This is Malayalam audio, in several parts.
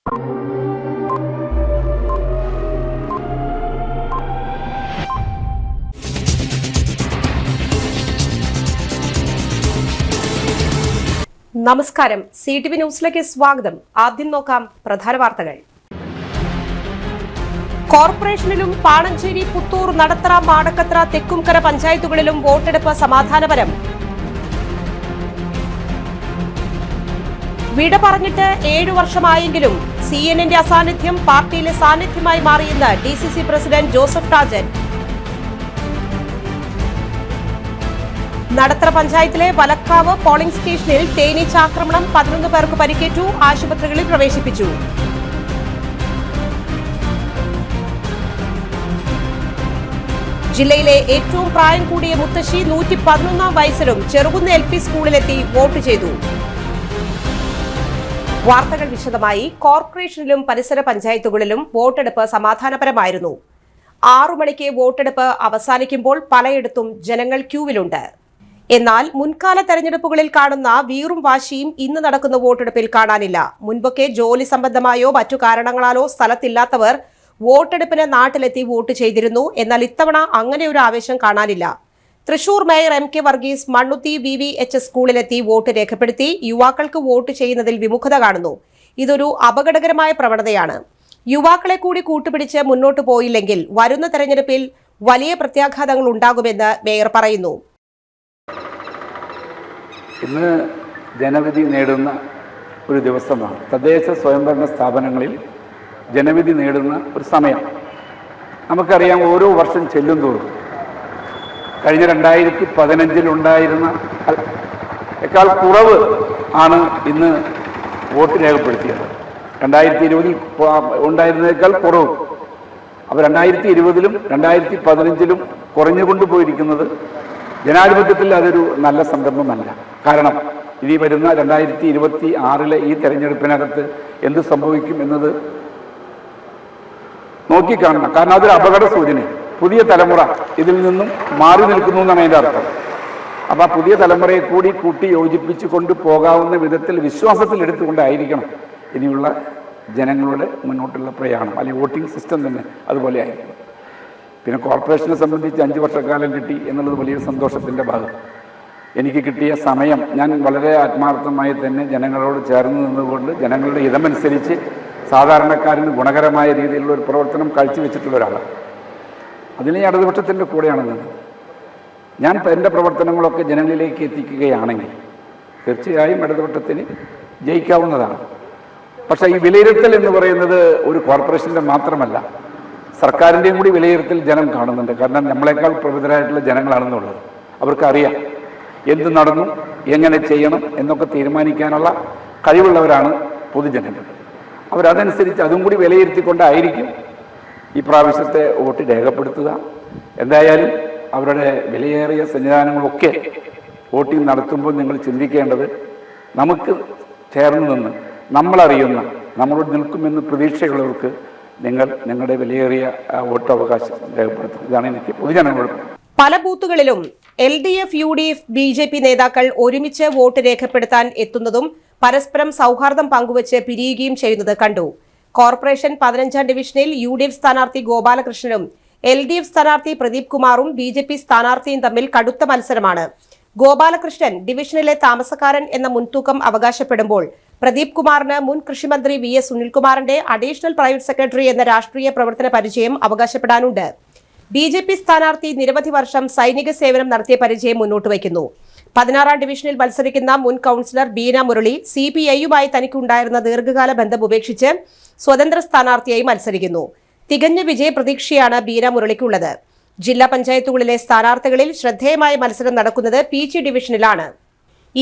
നമസ്കാരം, CTV ന്യൂസിലേക്ക് സ്വാഗതം. ആദ്യം നോക്കാം പ്രധാന വാർത്തകൾ. കോർപ്പറേഷനിലും പാണഞ്ചേരി, പുത്തൂർ, നടത്തറ, മാടക്കത്ര, തെക്കുംകര പഞ്ചായത്തുകളിലും വോട്ടെടുപ്പ് സമാധാനപരം. വിട പറഞ്ഞിട്ട് 7 വർഷമായെങ്കിലും CNN-ന്റെ അസാന്നിധ്യം പാർട്ടിയിലെ സാന്നിധ്യമായി മാറിയെന്ന് DCC president Joseph Tajan. Nadathara പഞ്ചായത്തിലെ വലക്കാവ് പോളിംഗ് സ്റ്റേഷനിൽ തേനീച്ചാക്രമണം, 11 പേർക്ക് പരിക്കേറ്റു, ആശുപത്രികളിൽ പ്രവേശിപ്പിച്ചു. ജില്ലയിലെ ഏറ്റവും പ്രായം കൂടിയ മുത്തശ്ശി 111 വയസ്സിലും ചെറുകുന്ന LP സ്കൂളിലെത്തി വോട്ട് ചെയ്തു. വാർത്തകൾ വിശദമായി. കോർപ്പറേഷനിലും പരിസര പഞ്ചായത്തുകളിലും വോട്ടെടുപ്പ് സമാധാനപരമായിരുന്നു. 6 മണിക്ക് വോട്ടെടുപ്പ് അവസാനിക്കുമ്പോൾ പലയിടത്തും ജനങ്ങൾ ക്യൂവിലുണ്ട്. എന്നാൽ മുൻകാല തെരഞ്ഞെടുപ്പുകളിൽ കാണുന്ന വീറും വാശിയും ഇന്ന് നടക്കുന്ന വോട്ടെടുപ്പിൽ കാണാനില്ല. മുൻപൊക്കെ ജോലി സംബന്ധമായോ മറ്റു കാരണങ്ങളാലോ സ്ഥലത്തില്ലാത്തവർ വോട്ടെടുപ്പിന് നാട്ടിലെത്തി വോട്ട് ചെയ്തിരുന്നു. എന്നാൽ ഇത്തവണ അങ്ങനെ ഒരു ആവേശം കാണാനില്ല. Thrissur mayor MK Varghese Mannuthy VVHS സ്കൂളിലെത്തി വോട്ട് രേഖപ്പെടുത്തി. യുവാക്കൾക്ക് വോട്ട് ചെയ്യുന്നതിൽ വിമുഖത കാണുന്നു. ഇതൊരു അപകടകരമായ പ്രവണതയാണ്. യുവാക്കളെ കൂടി കൂട്ടുപിടിച്ച് മുന്നോട്ടു പോയില്ലെങ്കിൽ വരുന്ന തെരഞ്ഞെടുപ്പിൽ വലിയ പ്രത്യാഘാതങ്ങൾ ഉണ്ടാകുമെന്ന് മേയർ പറയുന്നു. ഇന്ന് ജനവിധി നേടുന്ന ഒരു ദിവസമാണ്. തദ്ദേശ സ്വയംഭരണ സ്ഥാപനങ്ങളിൽ ജനവിധി നേടുന്ന ഒരു സമയം. നമുക്കറിയാം, ഓരോ വർഷം ചെല്ലുന്തോറും കഴിഞ്ഞ 2015 ഉണ്ടായിരുന്ന േക്കാൾ കുറവ് ആണ് ഇന്ന് വോട്ട് രേഖപ്പെടുത്തിയത്. 2020 ഉണ്ടായിരുന്നതിനേക്കാൾ കുറവ്. അപ്പോൾ 2020-ലും 2015-ലും കുറഞ്ഞുകൊണ്ട് പോയിരിക്കുന്നത് ജനാധിപത്യത്തിൽ അതൊരു നല്ല സന്ദർഭമല്ല. കാരണം ഇനി വരുന്ന 2026-ലെ ഈ തെരഞ്ഞെടുപ്പിനകത്ത് എന്ത് സംഭവിക്കും എന്നത് നോക്കിക്കാണണം. കാരണം അതൊരു അപകട സൂചന. പുതിയ തലമുറ ഇതിൽ നിന്നും മാറി നിൽക്കുന്നു എന്നാണ് അതിൻ്റെ അർത്ഥം. അപ്പോൾ ആ പുതിയ തലമുറയെ കൂടി കൂട്ടി യോജിപ്പിച്ചു കൊണ്ട് പോകാവുന്ന വിധത്തിൽ വിശ്വാസത്തിൽ എടുത്തുകൊണ്ടായിരിക്കണം ഇനിയുള്ള ജനങ്ങളുടെ മുന്നോട്ടുള്ള പ്രയാണം. അല്ലെങ്കിൽ വോട്ടിംഗ് സിസ്റ്റം തന്നെ അതുപോലെ ആയിരിക്കും. പിന്നെ കോർപ്പറേഷനെ സംബന്ധിച്ച് 5 വർഷക്കാലം കിട്ടി എന്നുള്ളത് വലിയൊരു സന്തോഷത്തിൻ്റെ ഭാഗം. എനിക്ക് കിട്ടിയ സമയം ഞാൻ വളരെ ആത്മാർത്ഥമായി തന്നെ ജനങ്ങളോട് ചേർന്ന് നിന്നുകൊണ്ട് ജനങ്ങളുടെ ഹിതമനുസരിച്ച് സാധാരണക്കാരന് ഗുണകരമായ രീതിയിലുള്ള ഒരു പ്രവർത്തനം കാഴ്ചവെച്ചിട്ടുള്ള ഒരാളാണ്. അതിന് ഞാൻ ഇടതുപക്ഷത്തിൻ്റെ കൂടെയാണ് നിന്നത്. ഞാൻ എൻ്റെ പ്രവർത്തനങ്ങളൊക്കെ ജനങ്ങളിലേക്ക് എത്തിക്കുകയാണെങ്കിൽ തീർച്ചയായും ഇടതുപക്ഷത്തിന് ജയിക്കാവുന്നതാണ്. പക്ഷേ ഈ വിലയിരുത്തൽ എന്ന് പറയുന്നത് ഒരു കോർപ്പറേഷൻ്റെ മാത്രമല്ല, സർക്കാരിൻ്റെയും കൂടി വിലയിരുത്തൽ ജനം കാണുന്നുണ്ട്. കാരണം നമ്മളെക്കാൾ പ്രബുദ്ധരായിട്ടുള്ള ജനങ്ങളാണെന്നുള്ളത് അവർക്കറിയാം. എന്ത് നടന്നു, എങ്ങനെ ചെയ്യണം എന്നൊക്കെ തീരുമാനിക്കാനുള്ള കഴിവുള്ളവരാണ് പൊതുജനങ്ങൾ. അവരതനുസരിച്ച് അതും കൂടി വിലയിരുത്തിക്കൊണ്ടായിരിക്കും ഈ പ്രാവശ്യത്തെ വോട്ട് രേഖപ്പെടുത്തുക. എന്തായാലും അവരുടെ വിലയേറിയ സംവിധാനങ്ങളൊക്കെ വോട്ടിംഗ് നടത്തുമ്പോൾ നിങ്ങൾ ചിന്തിക്കേണ്ടത്, നമുക്ക് ചേർന്ന് നിന്ന് നമ്മളറിയുന്ന നമ്മളോട് നിൽക്കുമെന്ന് പ്രതീക്ഷയുള്ളവർക്ക് നിങ്ങളുടെ വിലയേറിയ വോട്ടവകാശം രേഖപ്പെടുത്തും. ഇതാണ് എനിക്ക് പൊതുജനങ്ങളോട്. പല ബൂത്തുകളിലും LDF, UDF, BJP നേതാക്കൾ ഒരുമിച്ച് വോട്ട് രേഖപ്പെടുത്താൻ എത്തുന്നതും പരസ്പരം സൗഹാർദ്ദം പങ്കുവച്ച് പിരിയുകയും ചെയ്യുന്നത് കണ്ടു. കോർപ്പറേഷൻ 15-ാം ഡിവിഷനിൽ UDF സ്ഥാനാർത്ഥി ഗോപാലകൃഷ്ണനും LDF സ്ഥാനാർത്ഥി പ്രദീപ് കുമാറും BJP സ്ഥാനാർത്ഥിയും തമ്മിൽ കടുത്ത മത്സരമാണ്. ഗോപാലകൃഷ്ണൻ ഡിവിഷനിലെ താമസക്കാരൻ എന്ന മുൻതൂക്കം അവകാശപ്പെടുമ്പോൾ പ്രദീപ് കുമാറിന് മുൻ കൃഷിമന്ത്രി VS സുനിൽകുമാറിന്റെ അഡീഷണൽ പ്രൈവറ്റ് സെക്രട്ടറി എന്ന രാഷ്ട്രീയ പ്രവർത്തന പരിചയം അവകാശപ്പെടാനുണ്ട്. BJP സ്ഥാനാർത്ഥി നിരവധി വർഷം സൈനിക സേവനം നടത്തിയ പരിചയം മുന്നോട്ട് വയ്ക്കുന്നു. 16-ാം ഡിവിഷനിൽ മത്സരിക്കുന്ന മുൻ കൌൺസിലർ ബീന മുരളി CPI-യുമായി തനിക്കുണ്ടായിരുന്ന ദീർഘകാല ബന്ധം ഉപേക്ഷിച്ച് സ്വതന്ത്ര സ്ഥാനാർത്ഥിയായി മത്സരിക്കുന്നു. തികഞ്ഞ വിജയ പ്രതീക്ഷയാണ് ബീന മുരളിക്കുള്ളത്. ജില്ലാ പഞ്ചായത്തുകളിലെ സ്ഥാനാർത്ഥികളിൽ ശ്രദ്ധേയമായ മത്സരം നടക്കുന്നത് PG ഡിവിഷനിലാണ്.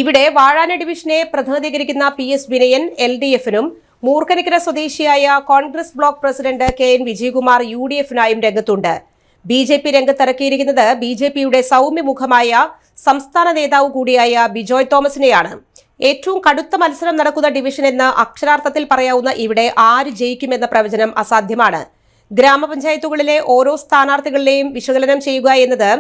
ഇവിടെ വാഴാന ഡിവിഷനെ പ്രതിനിധീകരിക്കുന്ന PS വിനയൻ LDF-നും മൂർക്കനിക്കര സ്വദേശിയായ Congress block president KN Vijayakumar UDF-നായും രംഗത്തുണ്ട്. BJP രംഗത്തിറക്കിയിരിക്കുന്നത് BJP-യുടെ സൗമ്യമുഖമായ സംസ്ഥാന നേതാവ് കൂടിയായ ബിജോയ് തോമസിനെയാണ്. ഏറ്റവും കടുത്ത മത്സരം നടക്കുന്ന ഡിവിഷൻ എന്ന് അക്ഷരാർത്ഥത്തിൽ പറയാവുന്ന ഇവിടെ ആര് ജയിക്കുമെന്ന പ്രവചനം അസാധ്യമാണ്. ഗ്രാമപഞ്ചായത്തുകളിലെ ഓരോ സ്ഥാനാർത്ഥികളുടെയും വിശകലനം ചെയ്യുക എന്നത്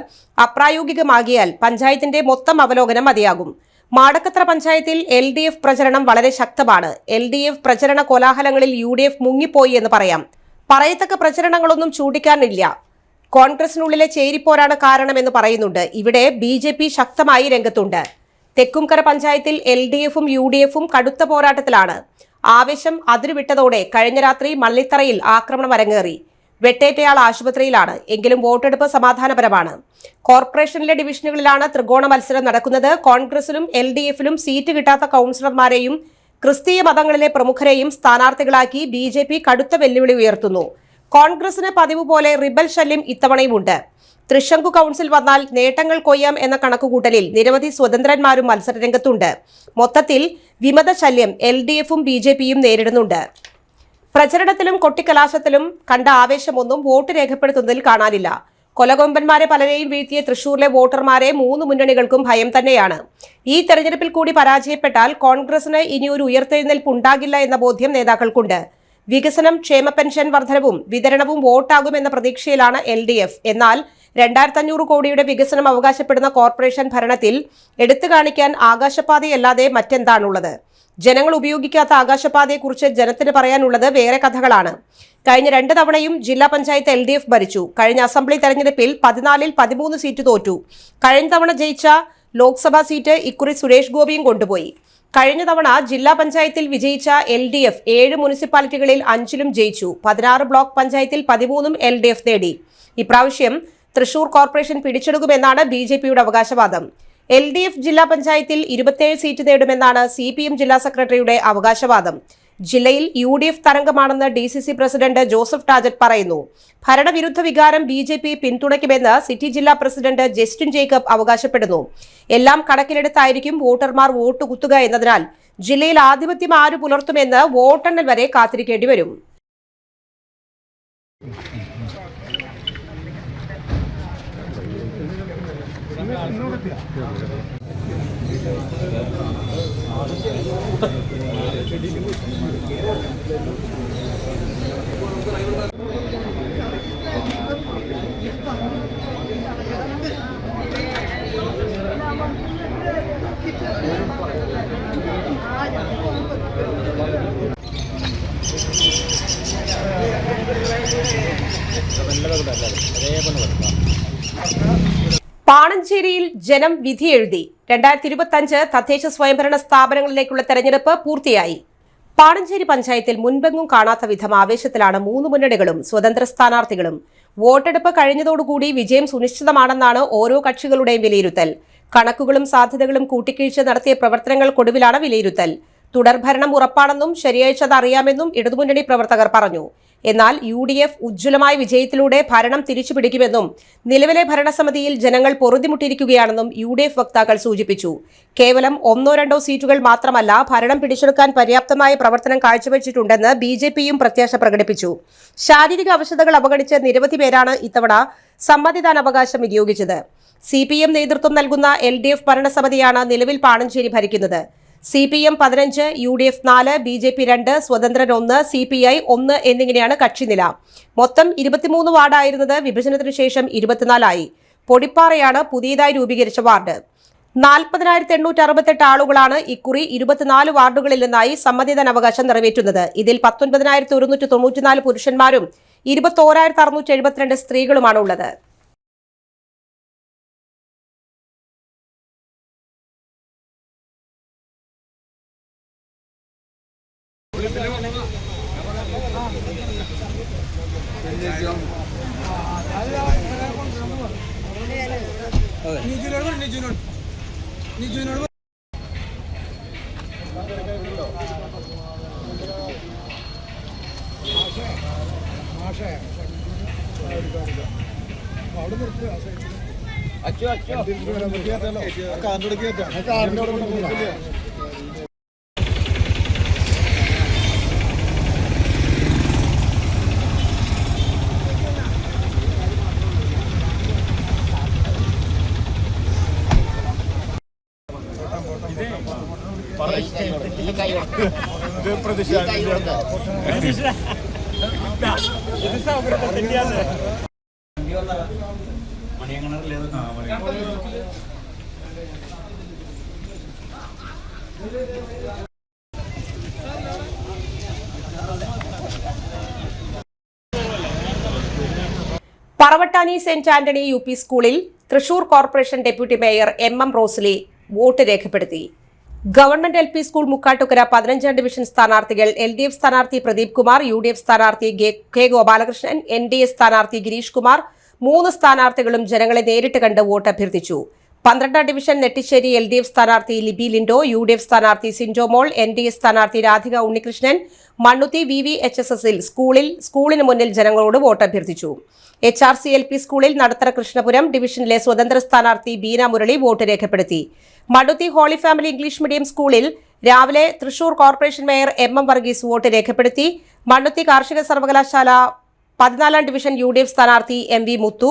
അപ്രായോഗികമാകിയാൽ പഞ്ചായത്തിന്റെ മൊത്തം അവലോകനം മതിയാകും. മാടക്കത്ര പഞ്ചായത്തിൽ LDF പ്രചരണം വളരെ ശക്തമാണ്. LDF പ്രചരണ കോലാഹലങ്ങളിൽ UDF മുങ്ങിപ്പോയി എന്ന് പറയാം. പറയത്തക്ക പ്രചരണങ്ങളൊന്നും ചൂണ്ടിക്കാനില്ല. കോൺഗ്രസിനുള്ളിലെ ചേരിപ്പോരാണ് കാരണമെന്ന് പറയുന്നുണ്ട്. ഇവിടെ BJP ശക്തമായി രംഗത്തുണ്ട്. തെക്കുംകര പഞ്ചായത്തിൽ LDFും UDFും കടുത്ത പോരാട്ടത്തിലാണ്. ആവേശം അതിരുവിട്ടതോടെ കഴിഞ്ഞ രാത്രി മള്ളിത്തറയിൽ ആക്രമണം അരങ്ങേറി. വെട്ടേറ്റയാൾ ആശുപത്രിയിലാണ്. എങ്കിലും വോട്ടെടുപ്പ് സമാധാനപരമാണ്. കോർപ്പറേഷനിലെ ഡിവിഷനുകളിലാണ് ത്രികോണ മത്സരം നടക്കുന്നത്. കോൺഗ്രസിലും LDFിലും സീറ്റ് കിട്ടാത്ത കൌൺസിലർമാരെയും ക്രിസ്തീയ മതങ്ങളിലെ പ്രമുഖരെയും സ്ഥാനാർത്ഥികളാക്കി BJP കടുത്ത വെല്ലുവിളി ഉയർത്തുന്നു. കോൺഗ്രസിന് പതിവ് പോലെ റിബൽ ശല്യം ഇത്തവണയുമുണ്ട്. തൃശങ്കു കൌൺസിൽ വന്നാൽ നേട്ടങ്ങൾ കൊയ്യാം എന്ന കണക്കുകൂട്ടലിൽ നിരവധി സ്വതന്ത്രന്മാരും മത്സരരംഗത്തുണ്ട്. മൊത്തത്തിൽ വിമത ശല്യം LDFും BJPയും നേരിടുന്നുണ്ട്. പ്രചരണത്തിലും കൊട്ടിക്കലാശത്തിലും കണ്ട ആവേശമൊന്നും വോട്ട് രേഖപ്പെടുത്തുന്നതിൽ കാണാനില്ല. കൊലകൊമ്പന്മാരെ പലരെയും വീഴ്ത്തിയ തൃശൂരിലെ വോട്ടർമാരെ 3 മുന്നണികൾക്കും ഭയം തന്നെയാണ്. ഈ തെരഞ്ഞെടുപ്പിൽ കൂടി പരാജയപ്പെട്ടാൽ കോൺഗ്രസിന് ഇനിയൊരു ഉയർത്തെഴുന്നേൽപ്പ് ഉണ്ടാകില്ല എന്ന ബോധ്യം നേതാക്കൾക്കുണ്ട്. വികസനം, ക്ഷേമ പെൻഷൻ വർധനവും വിതരണവും വോട്ടാകുമെന്ന പ്രതീക്ഷയിലാണ് LDF. എന്നാൽ 2500 കോടിയുടെ വികസനം അവകാശപ്പെടുന്ന കോർപ്പറേഷൻ ഭരണത്തിൽ എടുത്തു കാണിക്കാൻ ആകാശപാതയല്ലാതെ മറ്റെന്താണുള്ളത്? ജനങ്ങൾ ഉപയോഗിക്കാത്ത ആകാശപാതയെക്കുറിച്ച് ജനത്തിന് പറയാനുള്ളത് വേറെ കഥകളാണ്. കഴിഞ്ഞ 2 തവണയും ജില്ലാ പഞ്ചായത്ത് LDF ഭരിച്ചു. കഴിഞ്ഞ അസംബ്ലി തെരഞ്ഞെടുപ്പിൽ 14-ൽ 13 സീറ്റ് തോറ്റു. കഴിഞ്ഞ തവണ ജയിച്ച ലോക്സഭാ സീറ്റ് ഇക്കുറി സുരേഷ് ഗോപിയും കൊണ്ടുപോയി. കഴിഞ്ഞ തവണ ജില്ലാ പഞ്ചായത്തിൽ വിജയിച്ച LDF 7 മുനിസിപ്പാലിറ്റികളിൽ 5-ലും ജയിച്ചു. 16 ബ്ലോക്ക് പഞ്ചായത്തിൽ 13-ഉം LDF നേടി. ഇപ്രാവശ്യം തൃശൂർ കോർപ്പറേഷൻ പിടിച്ചെടുക്കുമെന്നാണ് BJPയുടെ അവകാശവാദം. LDF ജില്ലാ പഞ്ചായത്തിൽ 27 സീറ്റ് നേടുമെന്നാണ് CPM ജില്ലാ സെക്രട്ടറിയുടെ അവകാശവാദം. ജില്ലയിൽ UDF തരംഗമാണെന്ന് DCC പ്രസിഡന്റ് ജോസഫ് ടാജറ്റ് പറയുന്നു. ഭരണവിരുദ്ധ വികാരം BJP പിന്തുണയ്ക്കുമെന്ന് സിറ്റി ജില്ലാ പ്രസിഡന്റ് ജസ്റ്റിൻ ജേക്കബ് അവകാശപ്പെടുന്നു. എല്ലാം കണക്കിലെടുത്തായിരിക്കും വോട്ടർമാർ വോട്ട് കുത്തുക എന്നതിനാൽ ജില്ലയിൽ ആധിപത്യം ആര് പുലർത്തുമെന്ന് വോട്ടെണ്ണൽ വരെ കാത്തിരിക്കേണ്ടി വരും. പാണഞ്ചേരിയിൽ ജനം വിധിയെഴുതി. 2025 തദ്ദേശ സ്വയംഭരണ സ്ഥാപനങ്ങളിലേക്കുള്ള തെരഞ്ഞെടുപ്പ് പൂർത്തിയായി. പാണഞ്ചേരി പഞ്ചായത്തിൽ മുൻപെങ്ങും കാണാത്ത വിധം ആവേശത്തിലാണ് 3 മുന്നണികളും സ്വതന്ത്ര സ്ഥാനാർത്ഥികളും. വോട്ടെടുപ്പ് കഴിഞ്ഞതോടുകൂടി വിജയം സുനിശ്ചിതമാണെന്നാണ് ഓരോ കക്ഷികളുടെയും വിലയിരുത്തൽ. കണക്കുകളും സാധ്യതകളും കൂട്ടിക്കിഴിച്ച് നടത്തിയ പ്രവർത്തനങ്ങൾക്കൊടുവിലാണ് വിലയിരുത്തൽ. തുടർഭരണം ഉറപ്പാണെന്നും ശനിയാഴ്ച അത് അറിയാമെന്നും ഇടതുമുന്നണി പ്രവർത്തകർ പറഞ്ഞു. എന്നാൽ UDF ഉജ്ജ്വലമായ വിജയത്തിലൂടെ ഭരണം തിരിച്ചുപിടിക്കുമെന്നും നിലവിലെ ഭരണസമിതിയിൽ ജനങ്ങൾ പൊറുതിമുട്ടിയിരിക്കുകയാണെന്നും UDF വക്താക്കൾ സൂചിപ്പിച്ചു. കേവലം 1-2 സീറ്റുകൾ മാത്രമല്ല, ഭരണം പിടിച്ചെടുക്കാൻ പര്യാപ്തമായ പ്രവർത്തനം കാഴ്ചവെച്ചിട്ടുണ്ടെന്ന് BJPയും പ്രത്യാശ പ്രകടിപ്പിച്ചു. ശാരീരിക അവശതകൾ അവഗണിച്ച് നിരവധി പേരാണ് ഇത്തവണ സമ്മതിദാനാവകാശം വിനിയോഗിച്ചത്. CPM നേതൃത്വം നൽകുന്ന LDF ഭരണസമിതിയാണ് നിലവിൽ പാണഞ്ചേരി ഭരിക്കുന്നത്. CPM 15, UDF 4, BJP 2, സ്വതന്ത്രൻ 1, CPI 1 എന്നിങ്ങനെയാണ് കക്ഷിനില. മൊത്തം 23 വാർഡായിരുന്നത് വിഭജനത്തിനു ശേഷം 24 പൊടിപ്പാറയാണ് പുതിയതായി രൂപീകരിച്ച വാർഡ്. 40,868 ആളുകളാണ് ഇക്കുറി 24 വാർഡുകളിൽ നിന്നായി സമ്മതിദാനാവകാശം നിറവേറ്റുന്നത്. ഇതിൽ 19,194 പുരുഷന്മാരും 21,672 സ്ത്രീകളുമാണ് ഉള്ളത്. പറവട്ടാനി സെന്റ് ആന്റണി UP സ്കൂളിൽ Thrissur corporation deputy mayor MM Rosily vote രേഖപ്പെടുത്തി. ഗവൺമെന്റ് LP സ്കൂൾ മുക്കാട്ടുകര 15ാം ഡിവിഷൻ സ്ഥാനാർത്ഥികൾ LDF സ്ഥാനാർത്ഥി പ്രദീപ് കുമാർ, UDF സ്ഥാനാർത്ഥി K ഗോപാലകൃഷ്ണൻ, NDA സ്ഥാനാർത്ഥി ഗിരീഷ് കുമാർ 3 സ്ഥാനാർത്ഥികളും ജനങ്ങളെ നേരിട്ട് കണ്ട് വോട്ട് അഭ്യർത്ഥിച്ചു. 12ാം ഡിവിഷൻ നെട്ടിശ്ശേരി LDF സ്ഥാനാർത്ഥി ലിബി ലിൻഡോ, UDF സ്ഥാനാർത്ഥി സിൻജോ മോൾ, NDA സ്ഥാനാർത്ഥി രാധിക ഉണ്ണികൃഷ്ണൻ മണ്ണുത്തി VVHSSൽ സ്കൂളിന് മുന്നിൽ ജനങ്ങളോട് വോട്ട് അഭ്യർത്ഥിച്ചു. HRC LP സ്കൂളിൽ നടത്തറ കൃഷ്ണപുരം ഡിവിഷനിലെ സ്വതന്ത്ര സ്ഥാനാർത്ഥി ബീന മുരളി വോട്ട് രേഖപ്പെടുത്തി. Mannuthy holy family English medium സ്കൂളിൽ രാവിലെ Thrissur corporation mayor MM Varghese vote രേഖപ്പെടുത്തി. മണ്ണുത്തി കാർഷിക സർവകലാശാല 14ാം ഡിവിഷൻ UDF സ്ഥാനാർത്ഥി MV മുത്തു,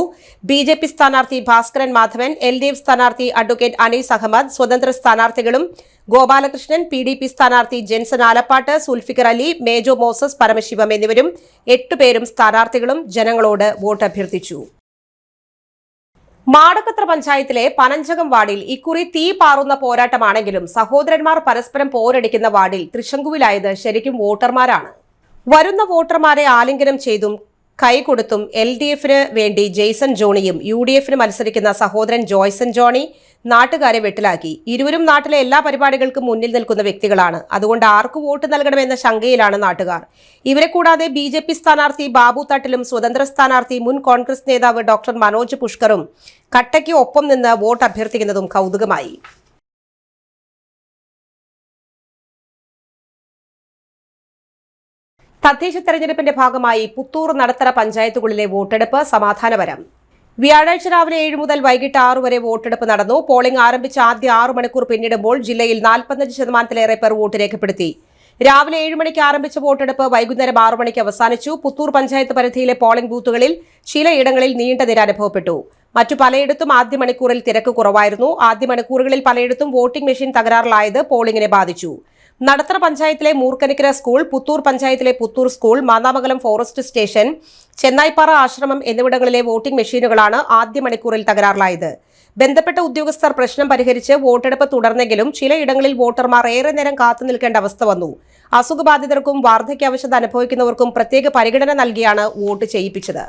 BJP സ്ഥാനാർത്ഥി ഭാസ്കരൻ മാധവൻ, LDF സ്ഥാനാർത്ഥി അഡ്വക്കേറ്റ് അനീസ് അഹമ്മദ്, സ്വതന്ത്ര സ്ഥാനാർത്ഥികളും ഗോപാലകൃഷ്ണൻ, PDP സ്ഥാനാർത്ഥി ജെൻസൺ ആലപ്പാട്ട്, സുൽഫിക്കർ അലി, മേജോ മോസസ് പരമശിവം എന്നിവരും 8 പേരും സ്ഥാനാർത്ഥികളും ജനങ്ങളോട് വോട്ട് അഭ്യർത്ഥിച്ചു. മാടക്കത്ര പഞ്ചായത്തിലെ പനഞ്ചകം വാർഡിൽ ഇക്കുറി തീ പാറുന്ന പോരാട്ടമാണെങ്കിലും സഹോദരന്മാർ പരസ്പരം പോരടിക്കുന്ന വാർഡിൽ തൃശങ്കുവിലായത് ശരിക്കും വോട്ടർമാരാണ്. വരുന്ന വോട്ടർമാരെ ആലിംഗനം ചെയ്തും കൈകൊടുത്തും LDFന് വേണ്ടി ജെയ്സൺ ജോണിയും UDFന് മത്സരിക്കുന്ന സഹോദരൻ ജോയ്സൺ ജോണി നാട്ടുകാരെ വെട്ടിലാക്കി. ഇരുവരും നാട്ടിലെ എല്ലാ പരിപാടികൾക്കും മുന്നിൽ നിൽക്കുന്ന വ്യക്തികളാണ്. അതുകൊണ്ട് ആർക്ക് വോട്ട് നൽകണമെന്ന ശങ്കയിലാണ് നാട്ടുകാർ. ഇവരെ കൂടാതെ BJP സ്ഥാനാർത്ഥി ബാബു തട്ടിലും സ്വതന്ത്ര സ്ഥാനാർത്ഥി മുൻ കോൺഗ്രസ് നേതാവ് ഡോക്ടർ മനോജ് പുഷ്കറും കട്ടയ്ക്ക് ഒപ്പം നിന്ന് വോട്ട് അഭ്യർത്ഥിക്കുന്നതും കൗതുകമായി. തദ്ദേശ തെരഞ്ഞെടുപ്പിന്റെ ഭാഗമായി പുത്തൂർ നടത്തറ പഞ്ചായത്തുകളിലെ വോട്ടെടുപ്പ് സമാധാനപരം. വ്യാഴാഴ്ച രാവിലെ 7 മുതൽ വൈകിട്ട് 6 വരെ വോട്ടെടുപ്പ് നടന്നു. പോളിംഗ് ആരംഭിച്ച ആദ്യ 6 മണിക്കൂർ പിന്നിടുമ്പോൾ ജില്ലയിൽ 45% പേർ വോട്ട് രേഖപ്പെടുത്തി. രാവിലെ 7 മണിക്ക് ആരംഭിച്ച വോട്ടെടുപ്പ് വൈകുന്നേരം 6 മണിക്ക് അവസാനിച്ചു. പുത്തൂർ പഞ്ചായത്ത് പരിധിയിലെ പോളിംഗ് ബൂത്തുകളിൽ ചിലയിടങ്ങളിൽ നീണ്ട നിര അനുഭവപ്പെട്ടു. മറ്റു പലയിടത്തും ആദ്യ മണിക്കൂറിൽ തിരക്ക് കുറവായിരുന്നു. ആദ്യ മണിക്കൂറുകളിൽ പലയിടത്തും വോട്ടിംഗ് മെഷീൻ തകരാറിലായത് പോളിംഗിനെ ബാധിച്ചു. നടത്തറ പഞ്ചായത്തിലെ മൂർക്കനിക്കര സ്കൂൾ, പുത്തൂർ പഞ്ചായത്തിലെ Puthur school, Mannamangalam forest station, Chennayippara ആശ്രമം എന്നിവിടങ്ങളിലെ വോട്ടിംഗ് മെഷീനുകളാണ് ആദ്യ മണിക്കൂറിൽ തകരാറിലായത്. ബന്ധപ്പെട്ട ഉദ്യോഗസ്ഥർ പ്രശ്നം പരിഹരിച്ച് വോട്ടെടുപ്പ് തുടർന്നെങ്കിലും ചിലയിടങ്ങളിൽ വോട്ടർമാർ ഏറെ നേരം കാത്തുനിൽക്കേണ്ട അവസ്ഥ വന്നു. അസുഖബാധിതർക്കും വാർദ്ധക്യാവശത അനുഭവിക്കുന്നവർക്കും പ്രത്യേക പരിഗണന നൽകിയാണ് വോട്ട് ചെയ്യിപ്പിച്ചത്.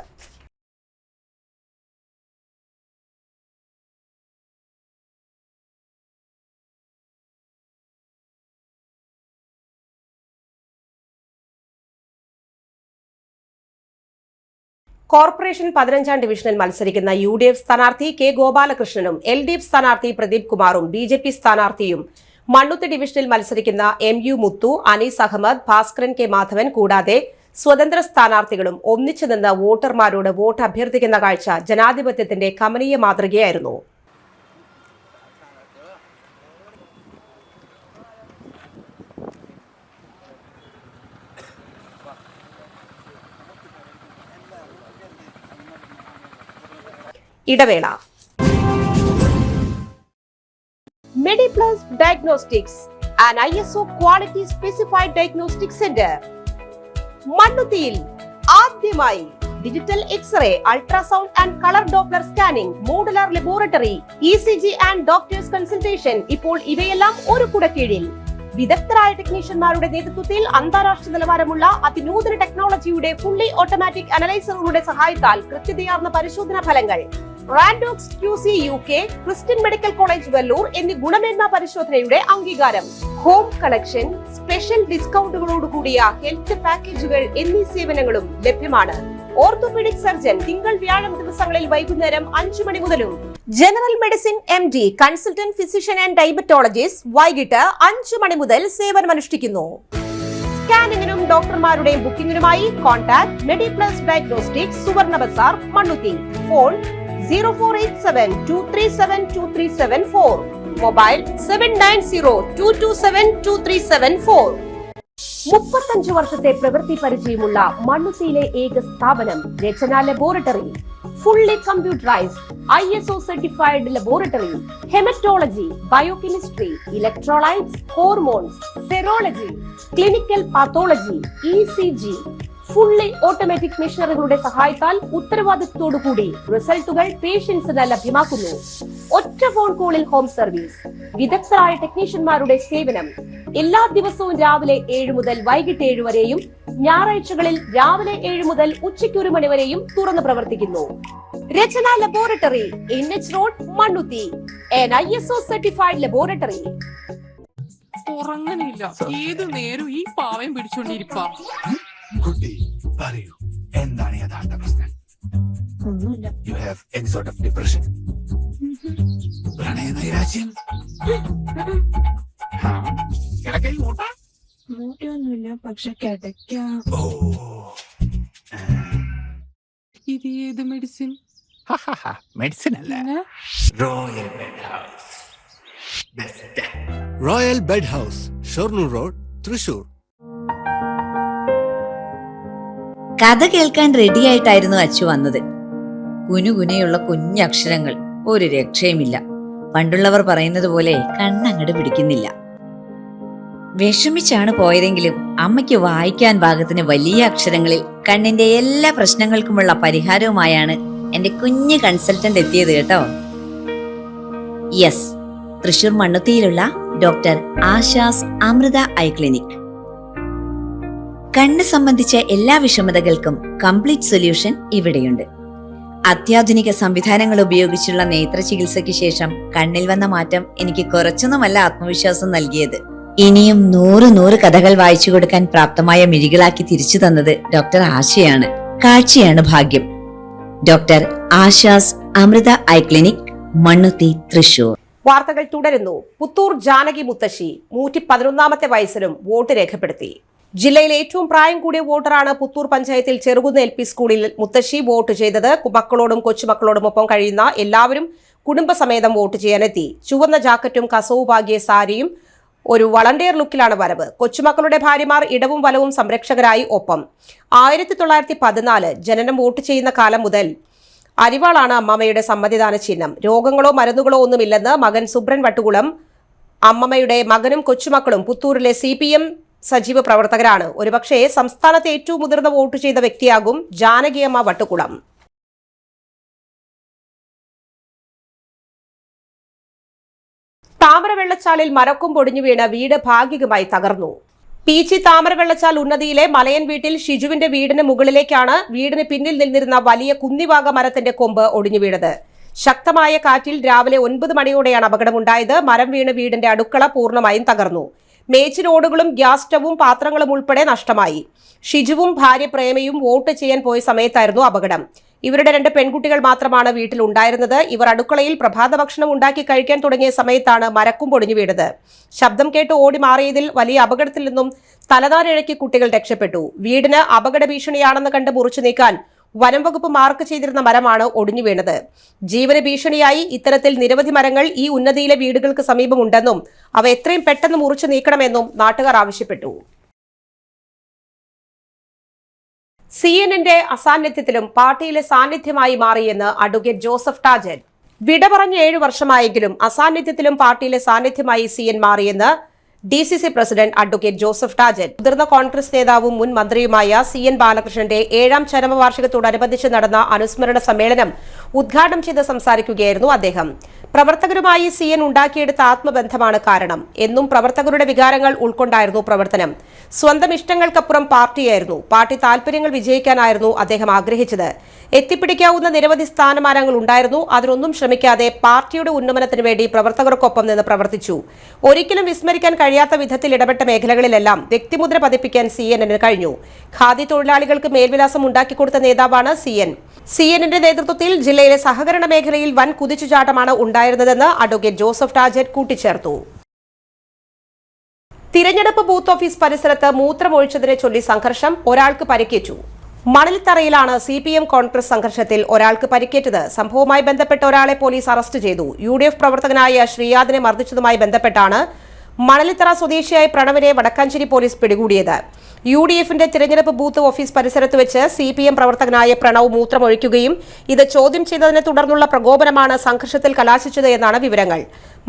കോർപ്പറേഷൻ 15ാം ഡിവിഷനിൽ മത്സരിക്കുന്ന UDF സ്ഥാനാർത്ഥി K ഗോപാലകൃഷ്ണനും LDF സ്ഥാനാർത്ഥി പ്രദീപ് കുമാറും BJP സ്ഥാനാർത്ഥിയും മണ്ണുത്തി ഡിവിഷനിൽ മത്സരിക്കുന്ന MU മുത്തു, അനീസ് അഹമ്മദ്, ഭാസ്കരൻ K മാധവൻ കൂടാതെ സ്വതന്ത്ര സ്ഥാനാർത്ഥികളും ഒന്നിച്ചു നിന്ന് വോട്ടർമാരോട് വോട്ട് അഭ്യർത്ഥിക്കുന്ന കാഴ്ച ജനാധിപത്യത്തിന്റെ കമനീയ മാതൃകയായിരുന്നു. ഇടവേള. Mediplus Diagnostics, an ISO quality specified diagnostic center. മണ്ണുത്തിയിൽ ആദ്യമായി digital x-ray, ultrasound and colour Doppler scanning, modular laboratory, ECG and doctors consultation. ഇപ്പോൾ ഇവയെല്ലാം ഒരു കുടക്കീഴിൽ. വിദഗ്ധരായ ടെക്നീഷ്യന്മാരുടെ നേതൃത്വത്തിൽ അന്താരാഷ്ട്ര നിലവാരമുള്ള അതിനൂതന ടെക്നോളജിയുടെ ഫുള്ളി ഓട്ടോമാറ്റിക് അനലൈസറുകളുടെ സഹായത്താൽ കൃത്യതയാർന്ന പരിശോധനാ ഫലങ്ങൾ. റാൻഡോക്സ് QC UK, Christian medical college Vellore എന്നീ ഗുണമേന്മ പരിശോധനയുടെ അംഗീകാരം. ഹോം കളക്ഷൻ, സ്പെഷ്യൽ ഡിസ്കൗണ്ടുകളോടുകൂടിയ ഹെൽത്ത് പാക്കേജുകൾ എന്നീ സേവനങ്ങളും ലഭ്യമാണ്. ഓർത്തോപീഡിക് സർജൻ തിങ്കൾ വ്യാഴം ദിവസങ്ങളിൽ വൈകുന്നേരം 5 മണി മുതലും general medicine MD, consultant physician and diabetologist വൈകിട്ട് 5 മണി മുതൽ സേവനമനുഷ്ഠിക്കുന്നു. സ്കാനിങ്ങിനും ഡോക്ടർമാരുടെയും ബുക്കിംഗിനുമായി കോൺടാക്ട് മെഡിപ്ലസ് ഡയഗ്നോസ്റ്റിക്സ്, സുവർണ ബസാർ, മണ്ണുത്തി. Phone 0487237237 mobile 7902272374. 35 വർഷത്തെ പ്രവൃത്തി പരിചയമുള്ള മണ്ണുത്തിയിലെ ഏക സ്ഥാപനം Rachana laboratory. Fully computerised ISO certified laboratory. Haematology, biochemistry, electrolytes, hormones, serology, clinical pathology, ECG. Fully automatic മെഷീനറികളുടെ സഹായത്താൽ ഉത്തരവാദിത്വത്തോടുകൂടി റിസൾട്ടുകൾ പേഷ്യൻസിന് ലഭ്യമാക്കുന്നു. ഒറ്റ ഫോൺ കോളിൽ ഹോം സർവീസ്. വിദഗ്ധരായ ടെക്നീഷ്യന്മാരുടെ സേവനം എല്ലാ ദിവസവും രാവിലെ 7 മുതൽ വൈകിട്ട് 7 വരെയും ഞായറാഴ്ചകളിൽ രാവിലെ 7 മുതൽ ഉച്ചയ്ക്ക് 1 മണി വരെയും തുറന്നു പ്രവർത്തിക്കുന്നു. Rachana laboratory, NH road, Mannuthy. an ISO certified laboratory. ഉറങ്ങണില്ല, ഏതു നേരം ഈ പാവം പിടിച്ചോണ്ടിരിപ്പാ. കുട്ടി പറയൂ, എന്താണ് യഥാർത്ഥ പ്രശ്നം? You have any sort of depression? പ്രണയനൈരാശ്യം? കിടക്കയിൽ മൂട്ടൊന്നുമില്ല, പക്ഷെ കിടക്കാം. ഇത് ഏത് മെഡിസിൻ? മെഡിസിൻ അല്ല, royal bed house. Royal bed house, Shoranur road, Thrissur. കഥ കേൾക്കാൻ റെഡിയായിട്ടായിരുന്നു അച്ചു വന്നത്. കുനുകുനയുള്ള കുഞ്ഞക്ഷരങ്ങൾ, ഒരു രക്ഷയുമില്ല. പണ്ടുള്ളവർ പറയുന്നത് പോലെ കണ്ണങ്ങട് പിടിക്കുന്നില്ല. വിഷമിച്ചാണ് പോയതെങ്കിലും അമ്മയ്ക്ക് വായിക്കാൻ പാകത്തിന് വലിയ അക്ഷരങ്ങളിൽ കണ്ണിന്റെ എല്ലാ പ്രശ്നങ്ങൾക്കുമുള്ള പരിഹാരവുമായാണ് എന്റെ കുഞ്ഞ് കൺസൾട്ടന്റ് എത്തിയത് കേട്ടോ. യെസ്, തൃശൂർ മണ്ണുത്തിയിലുള്ള doctor Asha's Amrita eye clinic. കണ്ണ് സംബന്ധിച്ച എല്ലാ വിഷമതകൾക്കും കംപ്ലീറ്റ് സൊല്യൂഷൻ ഇവിടെയുണ്ട്. അത്യാധുനിക സംവിധാനങ്ങൾ ഉപയോഗിച്ചുള്ള നേത്ര ചികിത്സയ്ക്ക് ശേഷം കണ്ണിൽ വന്ന മാറ്റം എനിക്ക് കുറച്ചൊന്നുമല്ല ആത്മവിശ്വാസം നൽകിയത്. ഇനിയും 100 കഥകൾ വായിച്ചു കൊടുക്കാൻ പ്രാപ്തമായ മിഴികളാക്കി തിരിച്ചു തന്നത് ഡോക്ടർ ആശയാണ്. കാഴ്ചയാണ് ഭാഗ്യം. Doctor Asha's Amrita eye clinic, Mannuthy, Thrissur. വാർത്തകൾ തുടരുന്നു. പുത്തൂർ ജാനകി മുത്തശ്ശി 111ാമത്തെ വയസ്സിലും വോട്ട് രേഖപ്പെടുത്തി. ജില്ലയിലെ ഏറ്റവും പ്രായം കൂടിയ വോട്ടറാണ് പുത്തൂർ പഞ്ചായത്തിൽ ചെറുകുന്ന് LP സ്കൂളിൽ മുത്തശ്ശി വോട്ട് ചെയ്തത്. മക്കളോടും കൊച്ചുമക്കളോടും ഒപ്പം കഴിയുന്ന എല്ലാവരും കുടുംബസമേതം വോട്ട് ചെയ്യാനെത്തി. ചുവന്ന ജാക്കറ്റും കസവു പാകിയ സാരിയും ഒരു വളണ്ടിയർ ലുക്കിലാണ് വരവ്. കൊച്ചുമക്കളുടെ ഭാര്യമാർ ഇടവും വലവും സംരക്ഷകരായി ഒപ്പം. 1914 ജനനം വോട്ട് ചെയ്യുന്ന കാലം മുതൽ അരിവാളാണ് അമ്മമ്മയുടെ സമ്മതിദാന ചിഹ്നം. രോഗങ്ങളോ മരുന്നുകളോ ഒന്നുമില്ലെന്ന് മകൻ സുബ്രൻ വട്ടുകുളം. അമ്മമ്മയുടെ മകനും കൊച്ചുമക്കളും പുത്തൂരിലെ CPM സജീവ പ്രവർത്തകരാണ്. ഒരുപക്ഷെ സംസ്ഥാനത്തെ ഏറ്റവും മുതിർന്ന വോട്ട് ചെയ്ത വ്യക്തിയാകും ജാനകിയമ്മ വട്ടുകുളം. താമരവെള്ളച്ചാലിൽ മരക്കും പൊടിഞ്ഞു വീണ് വീട് ഭാഗികമായി തകർന്നു. പീച്ചി താമരവെള്ളച്ചാൽ ഉന്നതിയിലെ മലയൻ വീട്ടിൽ ഷിജുവിന്റെ വീടിന് മുകളിലേക്കാണ് വീടിന് പിന്നിൽ നിന്നിരുന്ന വലിയ കുന്നിവാക മരത്തിന്റെ കൊമ്പ് ഒടിഞ്ഞു വീണത്. ശക്തമായ കാറ്റിൽ രാവിലെ 9 മണിയോടെയാണ് അപകടമുണ്ടായത്. മരം വീണ് വീടിന്റെ അടുക്കള പൂർണ്ണമായും തകർന്നു. മേച്ചിലോടുകളും ഗ്യാസ് സ്റ്റവും പാത്രങ്ങളും ഉൾപ്പെടെ നഷ്ടമായി. ഷിജുവും ഭാര്യ പ്രേമയും വോട്ട് ചെയ്യാൻ പോയ സമയത്തായിരുന്നു അപകടം. ഇവരുടെ 2 പെൺകുട്ടികൾ മാത്രമാണ് വീട്ടിൽ ഉണ്ടായിരുന്നത്. ഇവർ അടുക്കളയിൽ പ്രഭാത ഭക്ഷണം ഉണ്ടാക്കി കഴിക്കാൻ തുടങ്ങിയ സമയത്താണ് മരക്കും പൊടിഞ്ഞു വീണത്. ശബ്ദം കേട്ട് ഓടി മാറിയതിൽ വലിയ അപകടത്തിൽ നിന്നും തലനാരിഴയ്ക്ക് കുട്ടികൾ രക്ഷപ്പെട്ടു. വീടിന് അപകട ഭീഷണിയാണെന്ന് കണ്ട് മുറിച്ചു നീക്കാൻ വനം വകുപ്പ് മാർക്ക് ചെയ്തിരുന്ന മരമാണ് ഒടിഞ്ഞു വീണത്. ജീവന് ഭീഷണിയായി ഇത്തരത്തിൽ നിരവധി മരങ്ങൾ ഈ ഉന്നതിയിലെ വീടുകൾക്ക് സമീപമുണ്ടെന്നും അവ എത്രയും പെട്ടെന്ന് മുറിച്ചു നീക്കണമെന്നും നാട്ടുകാർ ആവശ്യപ്പെട്ടു. CNN-ന്റെ അസാന്നിധ്യത്തിലും പാർട്ടിയിലെ സാന്നിധ്യമായി മാറിയെന്ന് അഡ്വക്കേറ്റ് ജോസഫ് ടാജൻ. വിട പറഞ്ഞ 7 വർഷമായെങ്കിലും അസാന്നിധ്യത്തിലും പാർട്ടിയിലെ സാന്നിധ്യമായി CN മാറിയെന്ന് DCC president advocate Joseph Tajan. മുതിർന്ന കോൺഗ്രസ് നേതാവും മുൻ മന്ത്രിയുമായ CN ബാലകൃഷ്ണന്റെ 7ാം ചരമവാർഷികത്തോടനുബന്ധിച്ച് നടന്ന അനുസ്മരണ സമ്മേളനം ഉദ്ഘാടനം ചെയ്ത് സംസാരിക്കുകയായിരുന്നു അദ്ദേഹം. പ്രവർത്തകരുമായി CN ഉണ്ടാക്കിയെടുത്ത ആത്മബന്ധമാണ് കാരണം. എന്നും പ്രവർത്തകരുടെ വികാരങ്ങൾ ഉൾക്കൊണ്ടായിരുന്നു പ്രവർത്തനം. സ്വന്തം ഇഷ്ടങ്ങൾക്കപ്പുറം പാർട്ടിയായിരുന്നു. പാർട്ടി താൽപര്യങ്ങൾ വിജയിക്കാനായിരുന്നു അദ്ദേഹം ആഗ്രഹിച്ചത്. എത്തിപ്പിടിക്കാവുന്ന നിരവധി സ്ഥാനമാനങ്ങൾ ഉണ്ടായിരുന്നു. അതിനൊന്നും ശ്രമിക്കാതെ പാർട്ടിയുടെ ഉന്നമനത്തിന് വേണ്ടി പ്രവർത്തകർക്കൊപ്പം നിന്ന് പ്രവർത്തിച്ചു. ഒരിക്കലും വിസ്മരിക്കാൻ കഴിയാത്ത വിധത്തിൽ ഇടപെട്ട മേഖലകളിലെല്ലാം വ്യക്തിമുദ്ര പതിപ്പിക്കാൻ CNN-ന് കഴിഞ്ഞു. ഖാദി തൊഴിലാളികൾക്ക് മേൽവിലാസം ഉണ്ടാക്കിക്കൊടുത്ത നേതാവാണ് CN. CNN-ന്റെ നേതൃത്വത്തിൽ ജില്ലയിലെ സഹകരണ മേഖലയിൽ വൻ കുതിച്ചുചാട്ടമാണ് ഉണ്ടായിരുന്നതെന്ന് അഡ്വക്കേറ്റ് ജോസഫ് ടാജൻ കൂട്ടിച്ചേർത്തു. തിരഞ്ഞെടുപ്പ് ബൂത്ത് ഓഫീസ് പരിസരത്ത് മൂത്രമൊഴിച്ചതിനെ ചൊല്ലി സംഘർഷം, ഒരാൾക്ക് പരിക്കേറ്റു. മണലിത്തറയിലാണ് CPM കോൺഗ്രസ് സംഘർഷത്തിൽ ഒരാൾക്ക് പരിക്കേറ്റത്. സംഭവവുമായി ബന്ധപ്പെട്ട ഒരാളെ പോലീസ് അറസ്റ്റ് ചെയ്തു. UDF പ്രവർത്തകനായ ശ്രീയാദിനെ മർദ്ദിച്ചതുമായി ബന്ധപ്പെട്ടാണ് മണലിത്തറ സ്വദേശിയായ പ്രണവിനെ വടക്കാഞ്ചേരി പോലീസ് പിടികൂടിയത്. UDF-ന്റെ തിരഞ്ഞെടുപ്പ് ബൂത്ത് ഓഫീസ് പരിസരത്ത് വെച്ച് CPM പ്രവർത്തകനായ പ്രണവ് മൂത്രമൊഴിക്കുകയും ഇത് ചോദ്യം ചെയ്തതിനെ തുടർന്നുള്ള പ്രകോപനമാണ് സംഘർഷത്തിൽ കലാശിച്ചത് എന്നാണ് വിവരങ്ങൾ.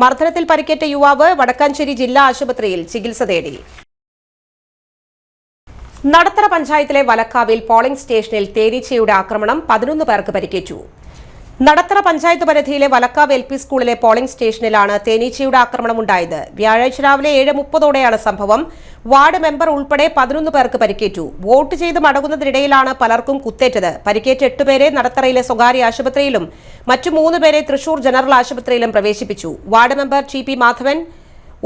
മർദ്ദനത്തിൽ പരിക്കേറ്റ യുവാവ് വടക്കാഞ്ചേരി ജില്ലാ ആശുപത്രിയിൽ ചികിത്സ തേടി. നടത്തറ പഞ്ചായത്തിലെ വലക്കാവിൽ പോളിംഗ് സ്റ്റേഷനിൽ തേനീച്ചയുടെ ആക്രമണം, 11 പേർക്ക് പരിക്കേറ്റു. നടത്തറ പഞ്ചായത്ത് പരിധിയിലെ വലക്കാവ് LP സ്കൂളിലെ പോളിംഗ് സ്റ്റേഷനിലാണ് തേനീച്ചയുടെ ആക്രമണമുണ്ടായത്. വ്യാഴാഴ്ച രാവിലെ 7:30ഓടെയാണ് സംഭവം. വാർഡ് മെമ്പർ ഉൾപ്പെടെ 11 പേർക്ക് പരിക്കേറ്റു. വോട്ട് ചെയ്ത് മടങ്ങുന്നതിനിടയിലാണ് പലർക്കും കുത്തേറ്റത്. പരിക്കേറ്റ 8 പേരെ നടത്തറയിലെ സ്വകാര്യ ആശുപത്രിയിലും മറ്റു 3 പേരെ തൃശൂർ ജനറൽ ആശുപത്രിയിലും പ്രവേശിപ്പിച്ചു. വാർഡ് മെമ്പർ TP മാധവൻ,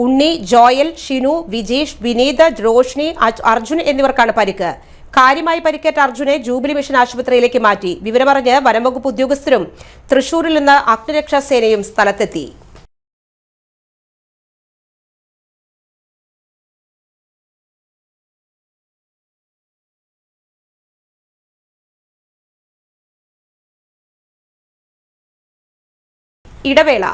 ഉണ്ണി, ജോയൽ, ഷിനു, വിജീഷ്, വിനീത്, റോഷ്നി, അർജുൻ എന്നിവർക്കാണ് പരിക്ക്. കാര്യമായി പരിക്കേറ്റ അർജുനെ ജൂബിലി മിഷൻ ആശുപത്രിയിലേക്ക് മാറ്റി. വിവരമറിഞ്ഞ് വനംവകുപ്പ് ഉദ്യോഗസ്ഥരും തൃശൂരിൽ നിന്ന് അഗ്നിരക്ഷാ സേനയും സ്ഥലത്തെത്തി. ഇടവേള.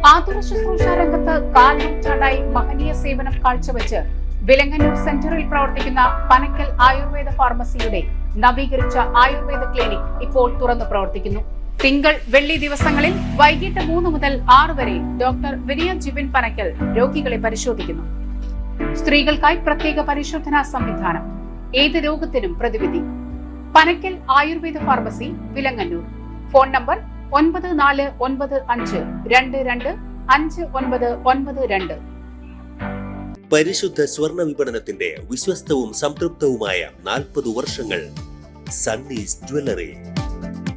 ആതുര ശുശ്രൂഷ രംഗത്ത് കാൽനൂറ്റാണ്ടായി മഹനീയ സേവനം കാഴ്ചവെച്ച് വിലങ്ങന്നൂർ സെന്ററിൽ പ്രവർത്തിക്കുന്ന പനക്കൽ ആയുർവേദ ഫാർമസിയുടെ നവീകരിച്ച ആയുർവേദ ക്ലിനിക് ഇപ്പോൾ തുറന്നു പ്രവർത്തിക്കുന്നു. തിങ്കൾ, വെള്ളി ദിവസങ്ങളിൽ വൈകിട്ട് 3 മുതൽ 6 വരെ ഡോക്ടർ വിനയ ജിബിൻ പനക്കൽ രോഗികളെ പരിശോധിക്കുന്നു. സ്ത്രീകൾക്കായി പ്രത്യേക പരിശോധനാ സംവിധാനം, ഏത് രോഗത്തിനും പ്രതിവിധി. Panakkal Ayurveda pharmacy, Vilangannur. Phone number 9495225992. പരിശുദ്ധ സ്വർണ്ണ വിപണനത്തിന്റെ വിശ്വസ്തവും സംതൃപ്തവുമായ 40 വർഷങ്ങൾ. സണ്ണീസ് ജ്വല്ലറി.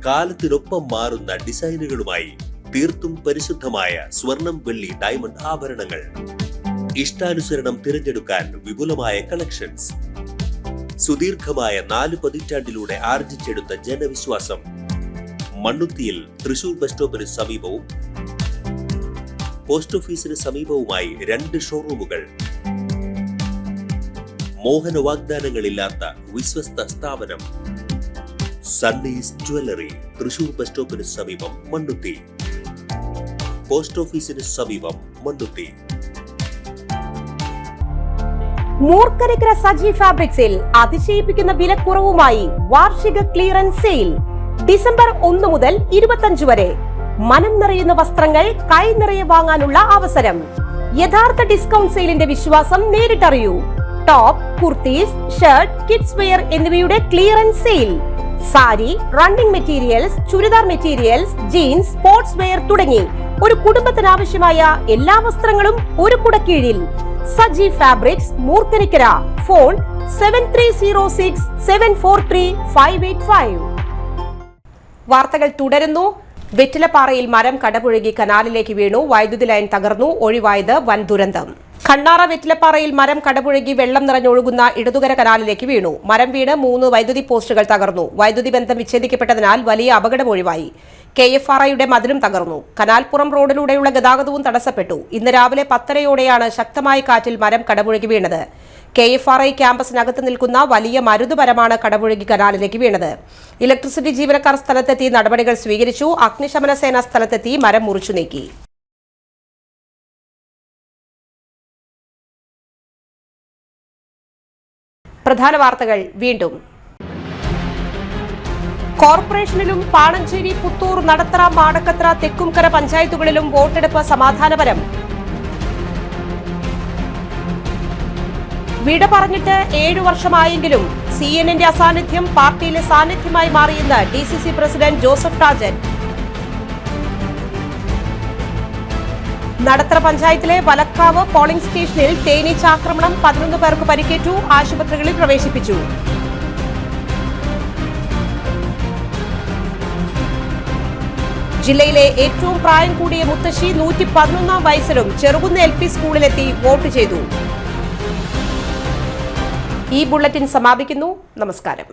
കാലത്തിനൊപ്പം മാറുന്ന ഡിസൈനുകളുമായി തീർത്തും പരിശുദ്ധമായ സ്വർണം, വെള്ളി, ഡയമണ്ട് ആഭരണങ്ങൾ. ഇഷ്ടാനുസരണം തിരഞ്ഞെടുക്കാൻ വിപുലമായ കളക്ഷൻസ്. സുദീർഘമായ 4 പതിറ്റാണ്ടിലൂടെ ആർജിച്ചെടുത്ത ജനവിശ്വാസം. മണ്ണുത്തിയിൽ തൃശൂർ ബസ് സ്റ്റോപ്പിന് സമീപവും പോസ്റ്റ് ഓഫീസിന് സമീപവുമായി 2 ഷോറൂമുകൾ. മോഹന വാഗ്ദാനങ്ങളില്ലാത്ത വിശ്വസ്ത സ്ഥാപനം. സണ്ണീസ് ജ്വല്ലറി, തൃശൂർ ബസ് സ്റ്റോപ്പിന് സമീപം, മണ്ണുത്തി. പോസ്റ്റ് ഓഫീസിന് സമീപം, മണ്ണുത്തി. മൂർക്കരക്കര സജി ഫാബ്രിക്സിൽ അതിശയിപ്പിക്കുന്ന വിലക്കുറവുമായി വാർഷിക ക്ലിയറൻസ് സെയിൽ. ഡിസംബർ 1 മുതൽ 25 വരെ മനം നിറയുന്ന വസ്ത്രങ്ങൾ കൈ നിറയെ വാങ്ങാനുള്ള അവസരം. യഥാർത്ഥ ഡിസ്കൗണ്ട് സെയിലിന്റെ വിശ്വാസം നേരിട്ടറിയൂ. Top, kurtis, shirt, kids wear എന്നിവയുടെ clearance sale. Sari, running materials, churidar materials, jeans, sports wear തുടങ്ങി ഒരു കുടുംബത്തിന് ആവശ്യമായ എല്ലാ വസ്ത്രങ്ങളും ഒരു കുടക്കീഴിൽ. സജി ഫാബ്രിക്സ്, മൂർക്കരക്കര. ഫോൺ 7306743585. വാർത്തകൾ തുടരുന്നു. വെറ്റിലപ്പാറയിൽ മരം കടപുഴകി കനാലിലേക്ക് വീണു. വൈദ്യുതി ലൈൻ തകർന്നു. ഒഴിവായത് വൻ ദുരന്തം. കണ്ണാറ വെറ്റിലപ്പാറയിൽ മരം കടപുഴകി വെള്ളം നിറഞ്ഞൊഴുകുന്ന ഇടതുകര കനാലിലേക്ക് വീണു. മരം വീണ് 3 വൈദ്യുതി പോസ്റ്റുകൾ തകർന്നു. വൈദ്യുതി ബന്ധം വിച്ഛേദിക്കപ്പെട്ടതിനാൽ വലിയ അപകടം ഒഴിവായി. KFRIയുടെ മതിലും തകർന്നു. കനാൽപ്പുറം റോഡിലൂടെയുള്ള ഗതാഗതവും തടസ്സപ്പെട്ടു. ഇന്ന് രാവിലെ 10:30ഓടെയാണ് ശക്തമായ കാറ്റിൽ മരം കടപുഴകി വീണത്. KFRI ക്യാമ്പസിനകത്ത് നിൽക്കുന്ന വലിയ മരുതുമരമാണ് കടപുഴകി കനാലിലേക്ക് വീണത്. ഇലക്ട്രിസിറ്റി ജീവനക്കാർ സ്ഥലത്തെത്തി നടപടികൾ സ്വീകരിച്ചു. അഗ്നിശമന സേന സ്ഥലത്തെത്തി മരം മുറിച്ചു നീക്കി. പ്രധാന വാർത്തകൾ വീണ്ടും. കോർപ്പറേഷനിലും പാണഞ്ചേരി, പുത്തൂർ, നടത്തറ, മാടക്കത്ര, തെക്കുംകര പഞ്ചായത്തുകളിലും വോട്ടെടുപ്പ് സമാധാനപരം. വിട പറഞ്ഞിട്ട് 7 വർഷമായെങ്കിലും CNN-ന്റെ അസാന്നിധ്യം പാർട്ടിയിലെ സാന്നിധ്യമായി മാറിയെന്ന് DCC president Joseph Tajan. Nadathara പഞ്ചായത്തിലെ വലക്കാവ് പോളിംഗ് സ്റ്റേഷനിൽ തേനീച്ച ആക്രമണം. 11 പേർക്ക് പരിക്കേറ്റു. ആശുപത്രികളിൽ പ്രവേശിപ്പിച്ചു. ജില്ലയിലെ ഏറ്റവും പ്രായം കൂടിയ മുത്തശ്ശി 111 വയസ്സിലും ചെറുകുന്ന് LP സ്കൂളിലെത്തി വോട്ട് ചെയ്തു. ഈ ബുള്ളറ്റിൻ സമാപിക്കുന്നു. നമസ്കാരം.